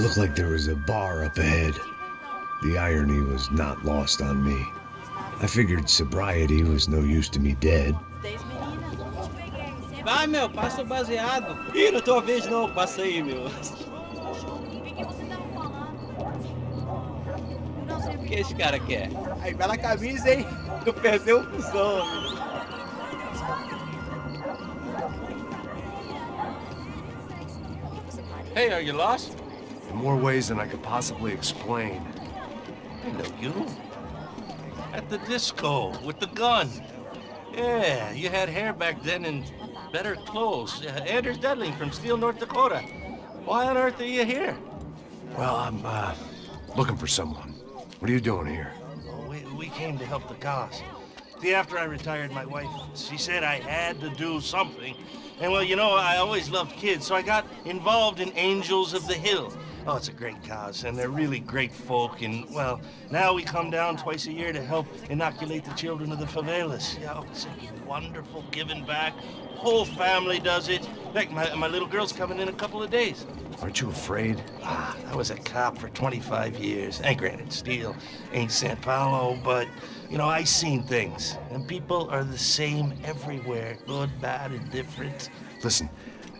looked like there was a bar up ahead. The irony was not lost on me. I figured sobriety was no use to me dead. Vai, meu, passa o baseado. Ih, não tô a vez não, passa aí, meu. O que esse cara quer? Aí, bela camisa, hein? Tu perdeu o fusão, amigo. Hey, are you lost? In more ways than I could possibly explain. I know you. At the disco, with the gun. Yeah, you had hair back then and better clothes. Anders Dedling from Steele, North Dakota. Why on earth are you here? Well, I'm, looking for someone. What are you doing here? We came to help the cause. See, after I retired, my wife, she said I had to do something. And well, you know, I always loved kids, so I got involved in Angels of the Hill. Oh, it's a great cause, and they're really great folk, and, well, now we come down twice a year to help inoculate the children of the favelas. Yeah, oh, it's a wonderful giving back. Whole family does it. In fact, my little girl's coming in a couple of days. Aren't you afraid? I was a cop for 25 years. And granted, Steele ain't San Paulo, but, you know, I seen things. And people are the same everywhere. Good, bad, indifferent. Listen,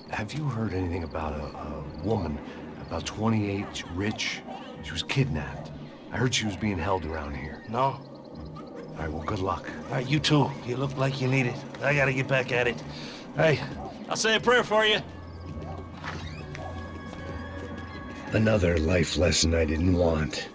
have you heard anything about a woman, about 28, rich? She was kidnapped. I heard she was being held around here. No? All right, well, good luck. All right, you too. You look like you need it. I gotta get back at it. Hey, I'll say a prayer for you. Another life lesson I didn't want.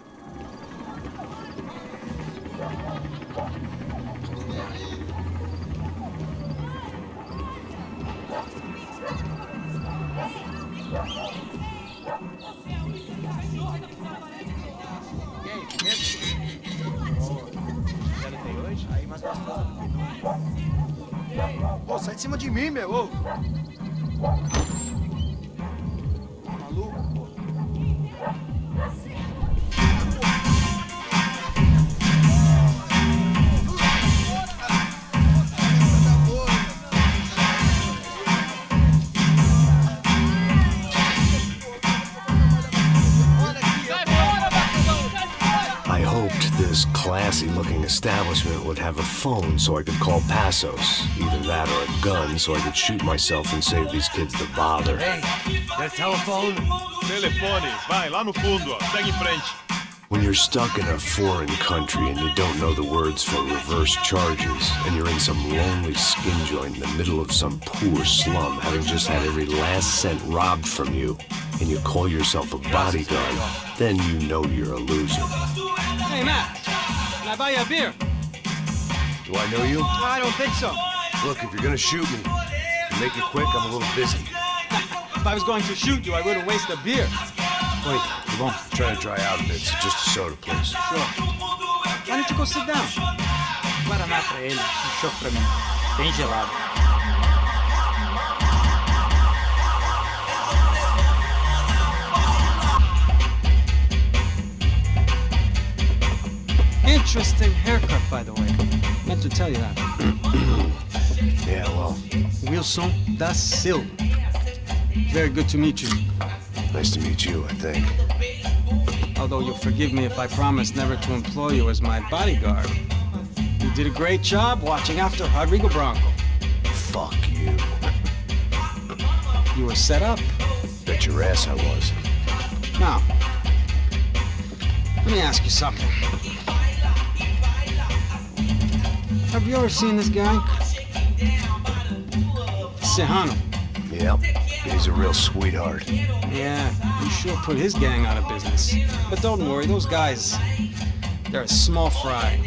Pô, sai de cima de mim, meu. Ô. Maluco, pô. I hoped this classy-looking establishment would have a phone so I could call Passos. Either that or a gun so I could shoot myself and save these kids the bother. Hey, there's telephone? Telefone, vai lá no fundo, ó. Segue em frente. When you're stuck in a foreign country and you don't know the words for reverse charges, and you're in some lonely skin joint in the middle of some poor slum, having just had every last cent robbed from you, and you call yourself a bodyguard, then you know you're a loser. Hey, Matt, can I buy you a beer? Do I know you? I don't think so. Look, if you're gonna shoot me, make it quick, I'm a little busy. If I was going to shoot you, I wouldn't waste a beer. Wait, come on. Try to dry out a bit, so just a soda, please. Sure. Why don't you go sit down? Guaraná pra ele, choque pra mim. Bem gelado. Interesting haircut, by the way. Meant to tell you that. Yeah, well, Wilson da Silva. Very good to meet you. nice to meet you, I think. Although you'll forgive me if I promise never to employ you as my bodyguard. You did a great job watching after Rodrigo Bronco. Fuck you. You were set up. Bet your ass I was. Now, let me ask you something. Have you ever seen this guy? Serrano. Yep, he's a real sweetheart. Yeah, you sure put his gang out of business. But don't worry, those guys, they're a small fry.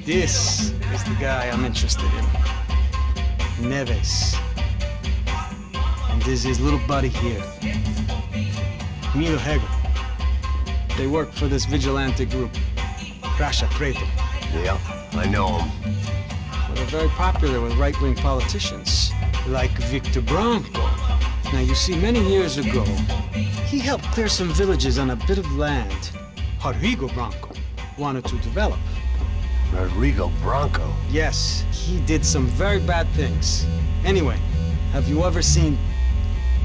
This is the guy I'm interested in. Neves. And this is his little buddy here. Milo Hegel. They work for this vigilante group, Crasha Preto. Yeah, I know him. Well, they're very popular with right-wing politicians, like Victor Bronco. Now, you see, many years ago, he helped clear some villages on a bit of land Rodrigo Bronco wanted to develop. Rodrigo Bronco? Yes, he did some very bad things. Anyway, have you ever seen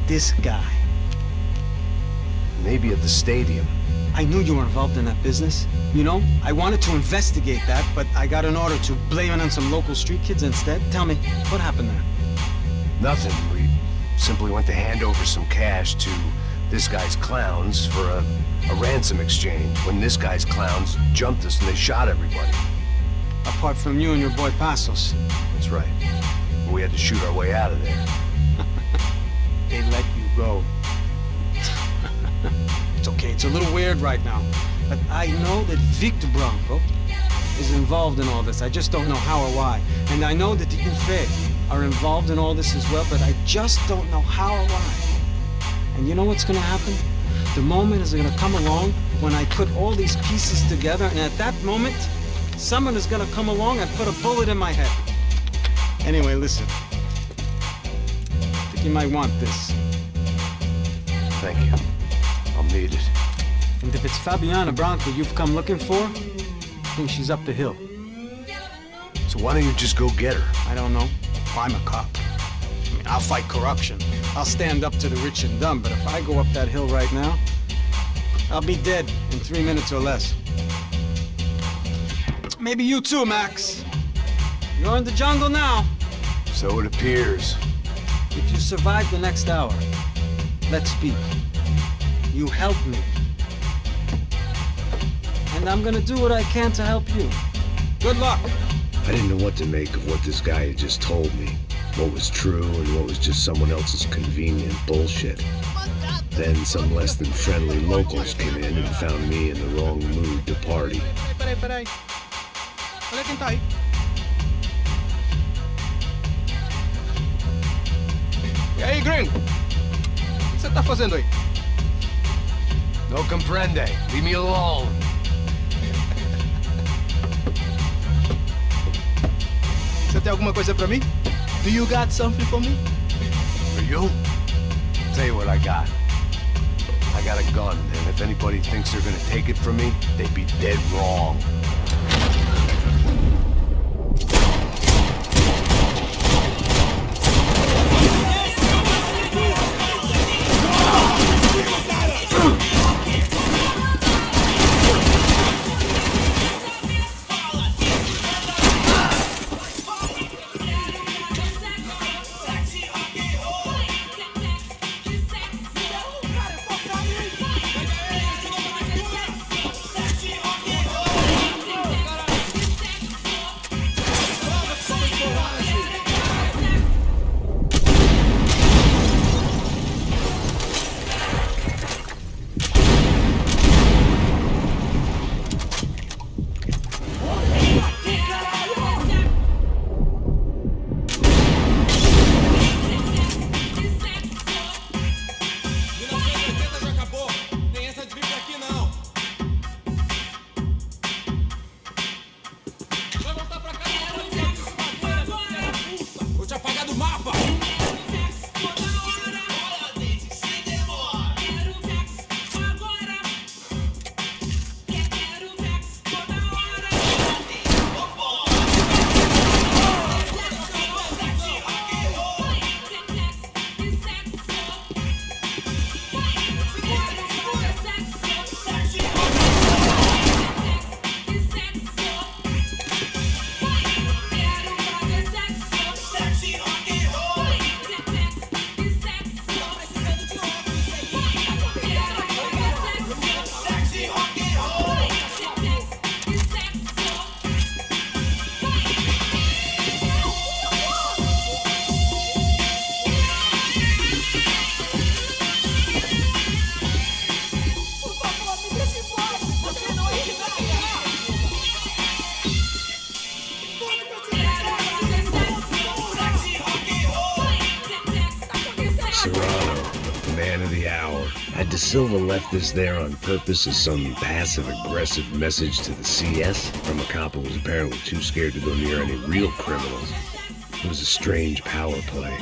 this guy? Maybe at the stadium. I knew you were involved in that business. You know, I wanted to investigate that, but I got an order to blame it on some local street kids instead. Tell me, what happened there? Nothing. We simply went to hand over some cash to this guy's clowns for a ransom exchange when this guy's clowns jumped us and they shot everybody. Apart from you and your boy Passos. That's right. We had to shoot our way out of there. They let you go. It's okay, it's a little weird right now. But I know that Victor Branco is involved in all this. I just don't know how or why. And I know that the UFE are involved in all this as well, but I just don't know how or why. And you know what's gonna happen? The moment is gonna come along when I put all these pieces together, and at that moment, someone is gonna come along and put a bullet in my head. Anyway, listen. I think you might want this. Thank you. I'll need it. And if it's Fabiana Branco you've come looking for, I think she's up the hill. So why don't you just go get her? I don't know. I'm a cop. I mean, I'll fight corruption. I'll stand up to the rich and dumb, but if I go up that hill right now, I'll be dead in 3 minutes or less. Maybe you too, Max. You're in the jungle now. So it appears. If you survive the next hour, let's speak. You help me. And I'm gonna do what I can to help you. Good luck. I didn't know what to make of what this guy had just told me. What was true and what was just someone else's convenient bullshit. Then some less than friendly locals came in and found me in the wrong mood to party. Peraí. Olha quem tá aí. E aí, gringo? O que você tá fazendo aí? No comprende. Leave me alone. Você tem alguma coisa pra mim? Do you got something for me? For you? I'll tell you what I got. I got a gun, and if anybody thinks they're gonna take it from me, they'd be dead wrong. Had De Silva left this there on purpose as some passive-aggressive message to the CS from a cop who was apparently too scared to go near any real criminals? It was a strange power play.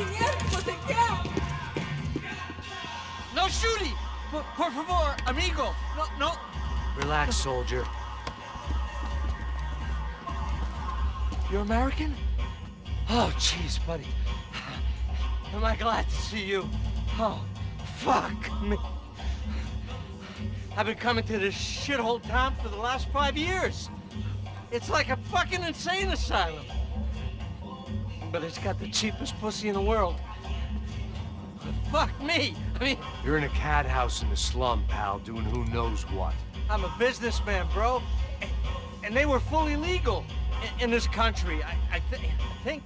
dinheiro que você quer? No shooting! Por favor, amigo! No. Relax, soldier. You're American? Oh, jeez, buddy. Am I glad to see you? Oh, fuck me. I've been coming to this shithole town for the last 5 years. It's like a fucking insane asylum. But it's got the cheapest pussy in the world. Fuck me. I mean, You're in a cat house in the slum, pal, doing who knows what. I'm a businessman, bro. And they were fully legal in this country. I think.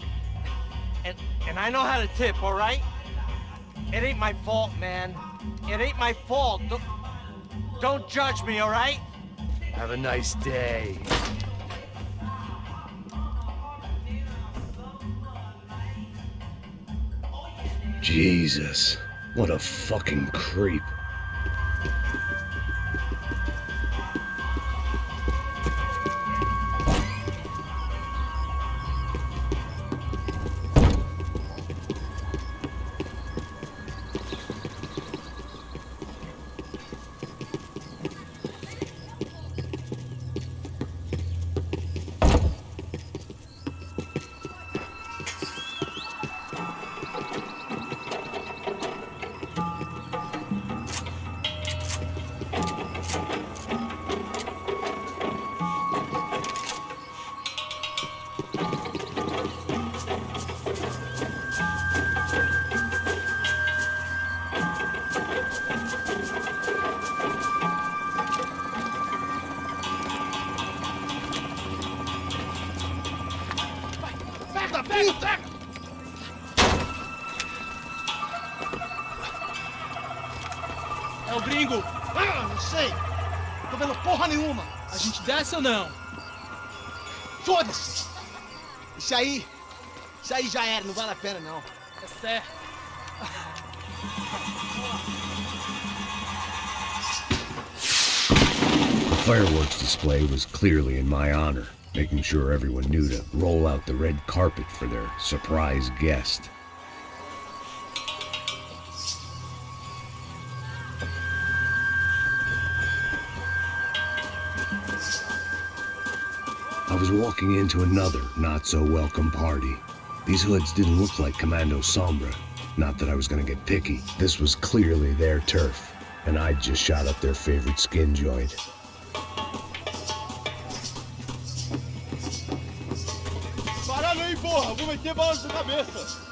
And I know how to tip, all right? It ain't my fault, man. It ain't my fault. Don't judge me, all right? Have a nice day. Jesus, what a fucking creep. É o gringo. Ah, não sei. Tô vendo porra nenhuma. A gente desce ou não? Foda-se. Isso aí já era, não vale a pena não. É certo. The fireworks display was clearly in my honor, making sure everyone knew to roll out the red carpet for their surprise guest. I was walking into another not-so-welcome party. These hoods didn't look like Commando Sombra. Not that I was gonna get picky. This was clearly their turf, and I'd just shot up their favorite skin joint. Baralho aí, porra! Vou meter bala na sua cabeça!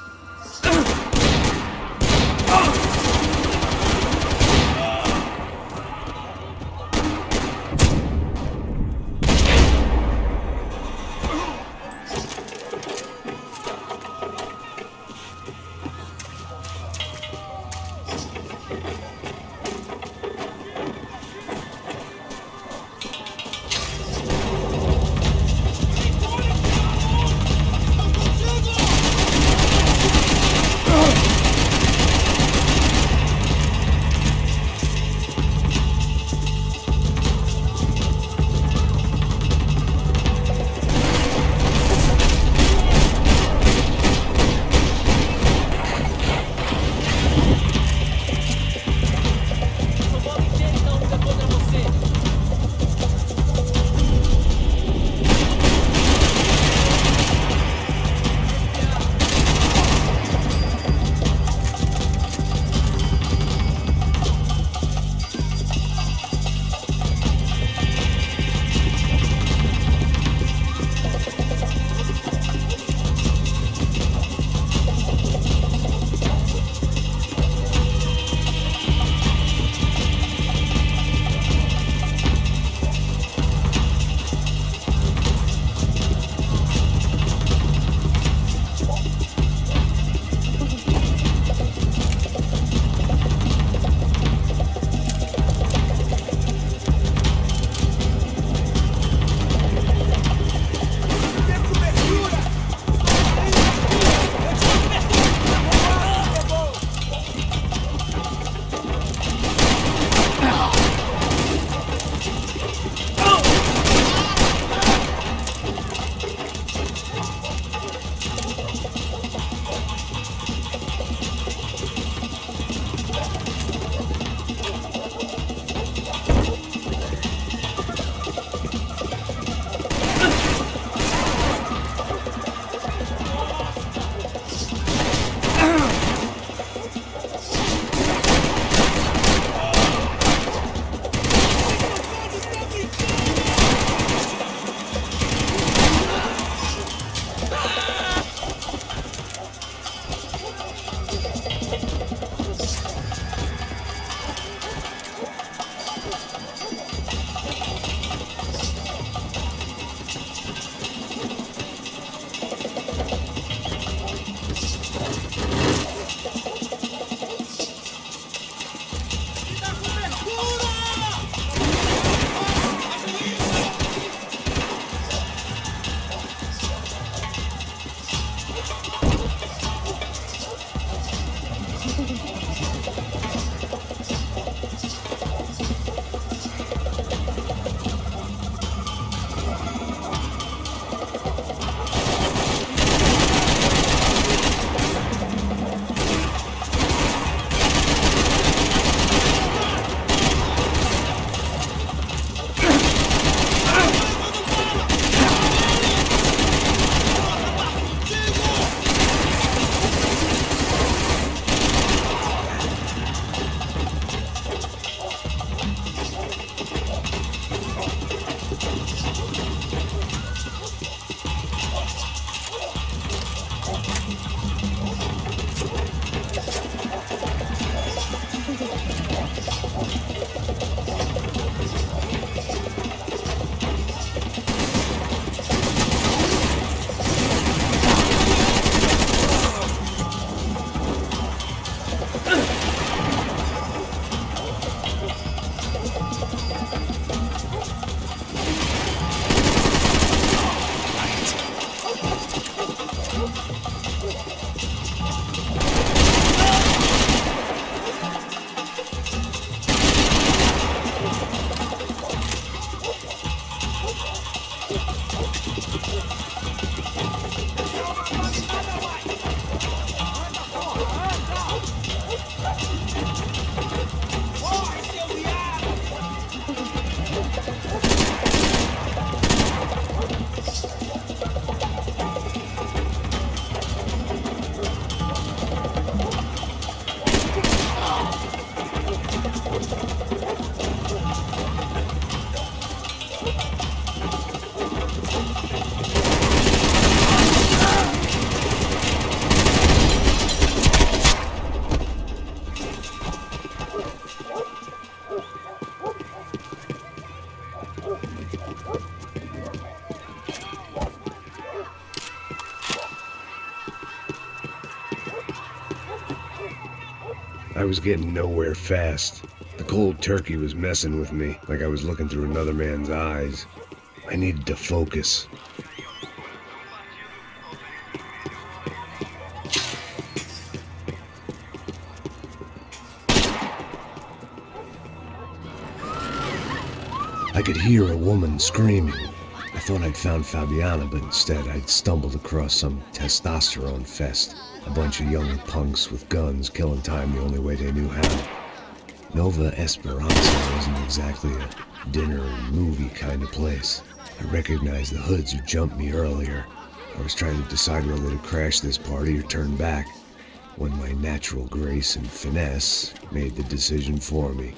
I was getting nowhere fast. The cold turkey was messing with me, like I was looking through another man's eyes. I needed to focus. I could hear a woman screaming. I thought I'd found Fabiana, but instead I'd stumbled across some testosterone fest. A bunch of young punks with guns killing time the only way they knew how. Nova Esperanza wasn't exactly a dinner and movie kind of place. I recognized the hoods who jumped me earlier. I was trying to decide whether to crash this party or turn back, when my natural grace and finesse made the decision for me.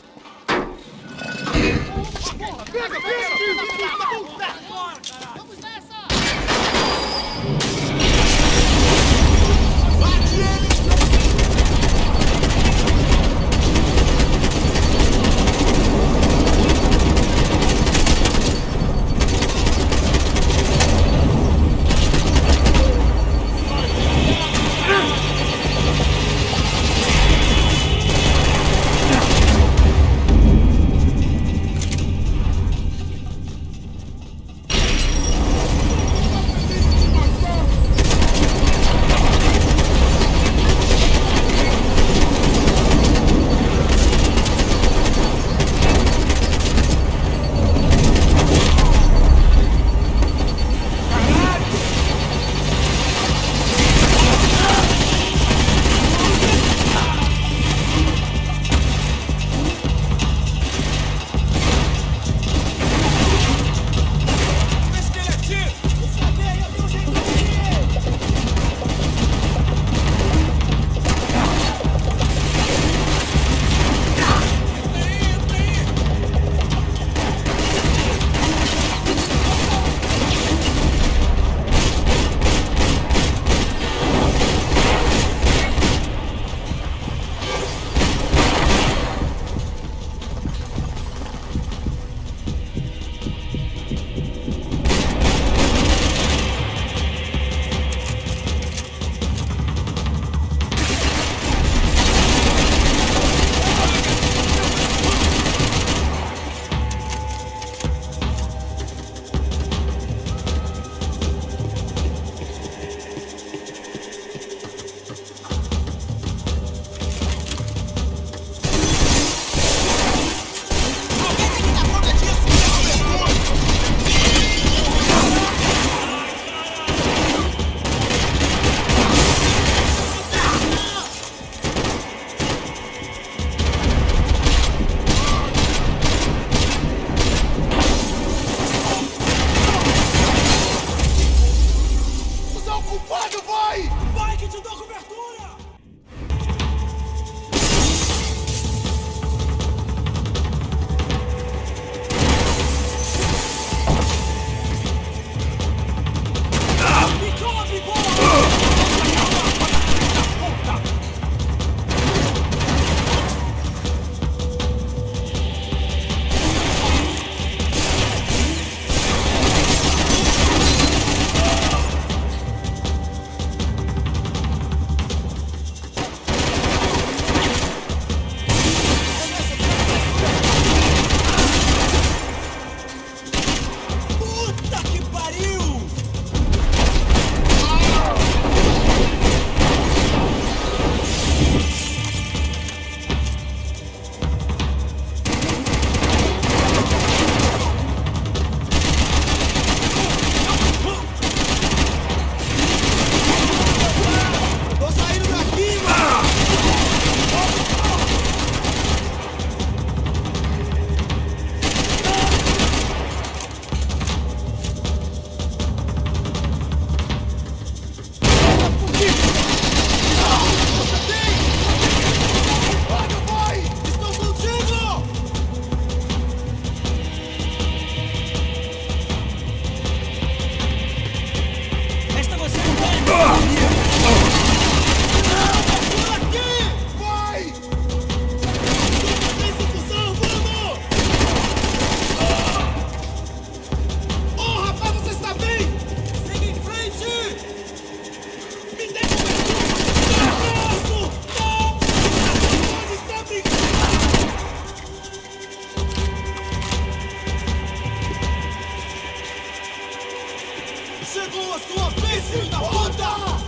Chegou a sua vez, filho da puta!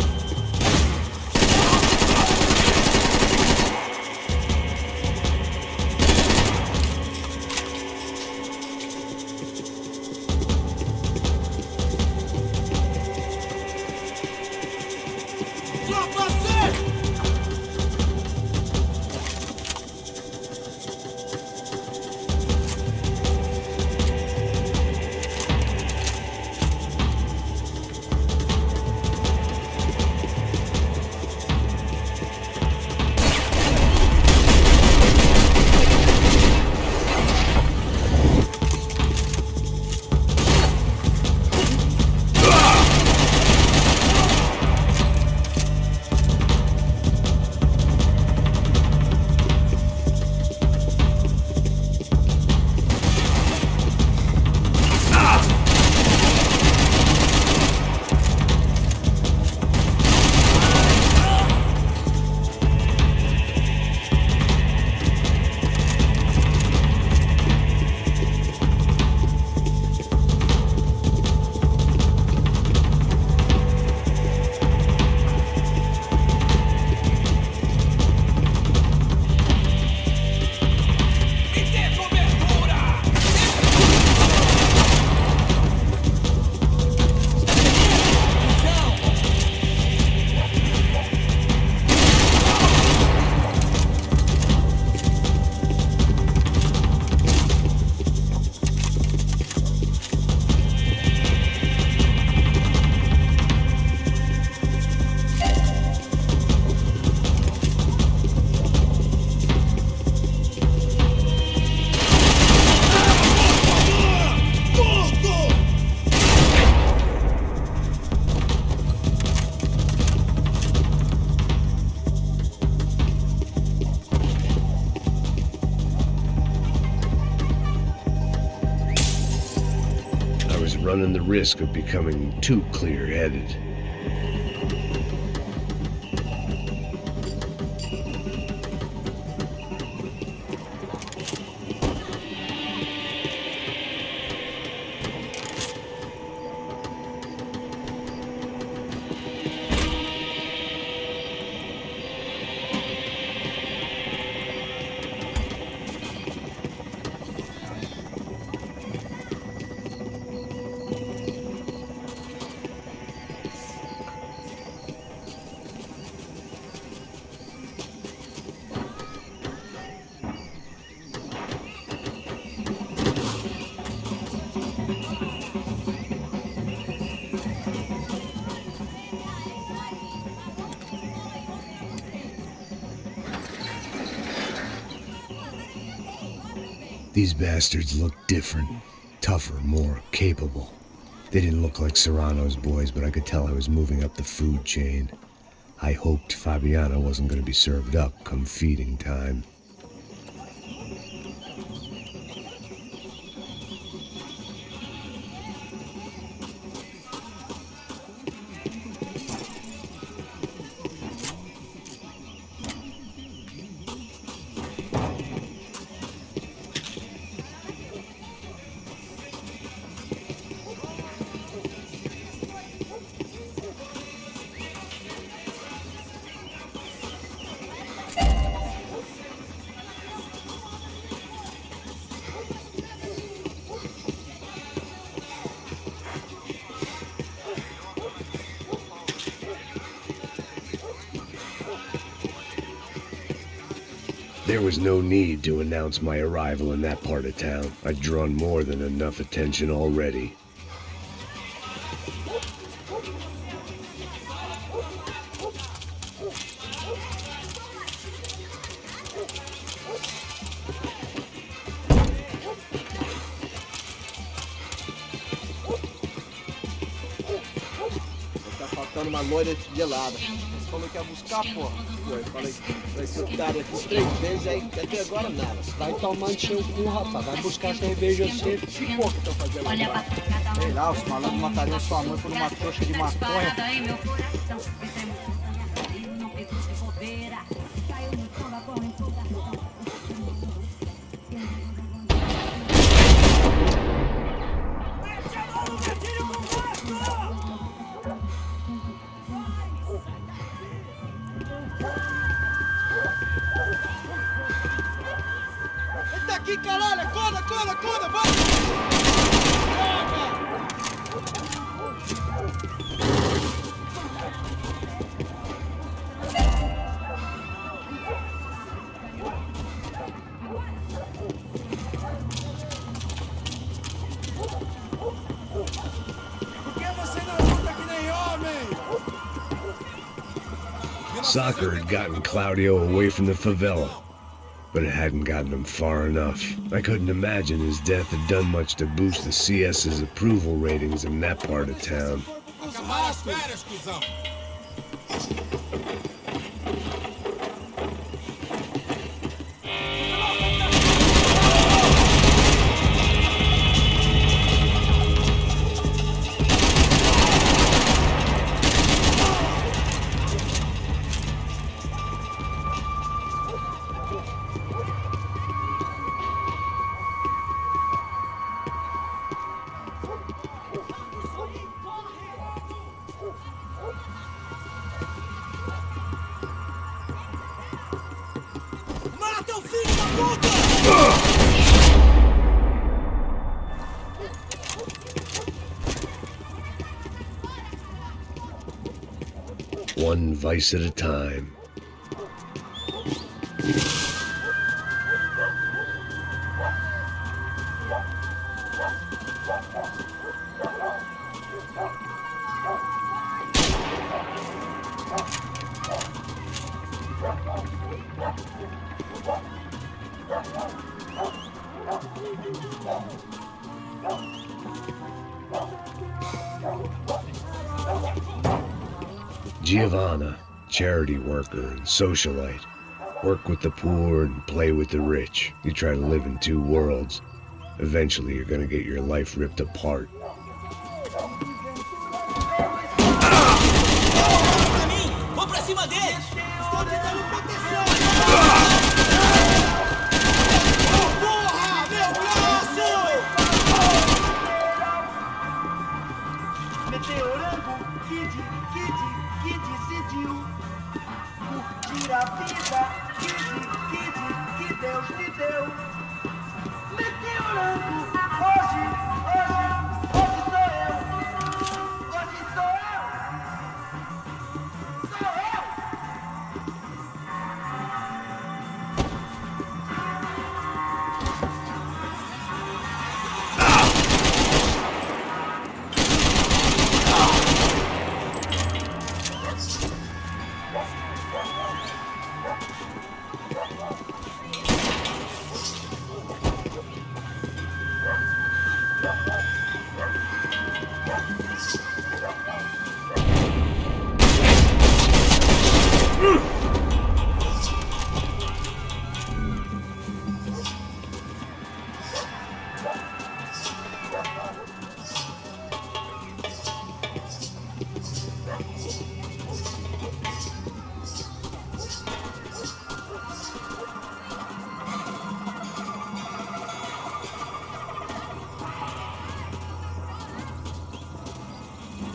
Running the risk of becoming too clear-headed. These bastards look different, tougher, more capable. They didn't look like Serrano's boys, but I could tell I was moving up the food chain. I hoped Fabiana wasn't going to be served up come feeding time. There was no need to announce my arrival in that part of town. I'd drawn more than enough attention already. Tá faltando uma loira gelada. Você falou que ia buscar, porra. Foi, falei que eu daria por 3 vezes, aí até agora nada. Vai tomando seu cu, rapaz. Vai buscar cerveja você. Que porra que estão fazendo agora? Sei lá, os malandros matariam sua mãe por uma trouxa de maconha. aqui, caralho! Acorda, acorda, acorda! Vai! Por que você não luta que nem homem? Soccer had gotten Claudio away from the favela, but it hadn't gotten him far enough. I couldn't imagine his death had done much to boost the CS's approval ratings in that part of town. Acabar as férias, cuzão! Mata o filho da puta! One vice at a time. Giovanna, charity worker and socialite. Work with the poor and play with the rich. You try to live in two worlds. Eventually you're gonna get your life ripped apart. Vou pra cima deles! Estou tentando proteção! Porra! Meu braço! Meteorando, que decidiu curtir a vida, que Deus me deu. Meteorando, hoje sou eu. Hoje sou eu. Sou eu.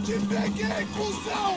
Te peguei, cuzão!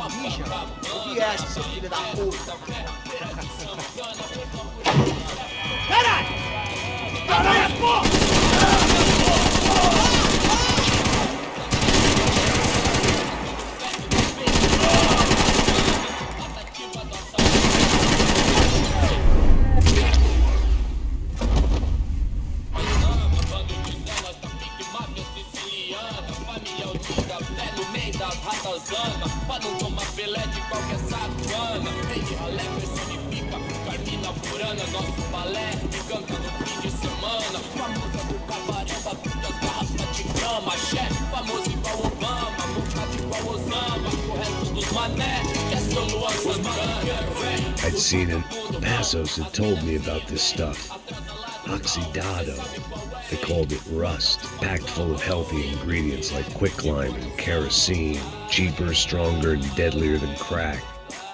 bicha. Ouvi essa, seu filho da puta. Caralho, porra! Pra não tomar filé de qualquer sacana. Rei de ralé personifica Carmina Burana. Nosso balé que canta no fim de semana. Famosa do cabaré, batutas, garrafas de grama. Chefe famoso igual Obama, montado igual Osama. O resto dos mané, que é seu Luan Santana. I'd seen it. Passos had told me about this stuff. Oxidado. They called it rust, packed full of healthy ingredients like quicklime and kerosene, cheaper, stronger, and deadlier than crack.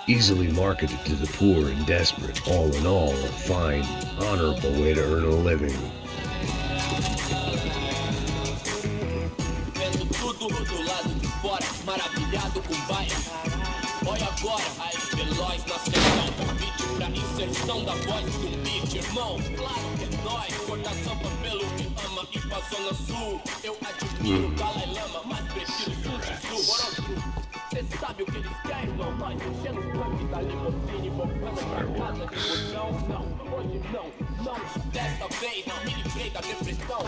Easily marketed to the poor and desperate. All in all, a fine, honorable way to earn a living. Vendo tudo do lado de fora, maravilhado com baia. Olha agora, aí veloz na sessão. Convite pra inserção da voz do beat, irmão. Claro que é nóis, corta samba pelo que ama e pra zona sul. Eu admiro o Dalai Lama, mas prefiro o sul. Cê sabe o que eles querem, irmão? Nós enchendo o tanque da limusine, bocando pra casa de botão. Não, hoje não, dessa vez me livrei da depressão.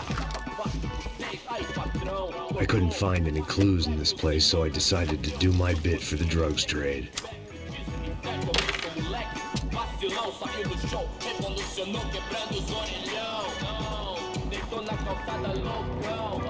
Aí, patrão. I couldn't find any clues in this place, so I decided to do my bit for the drugs trade. Vacilão, saiu do show, revolucionou, quebrando os orelhão. Deitou na calçada loucão.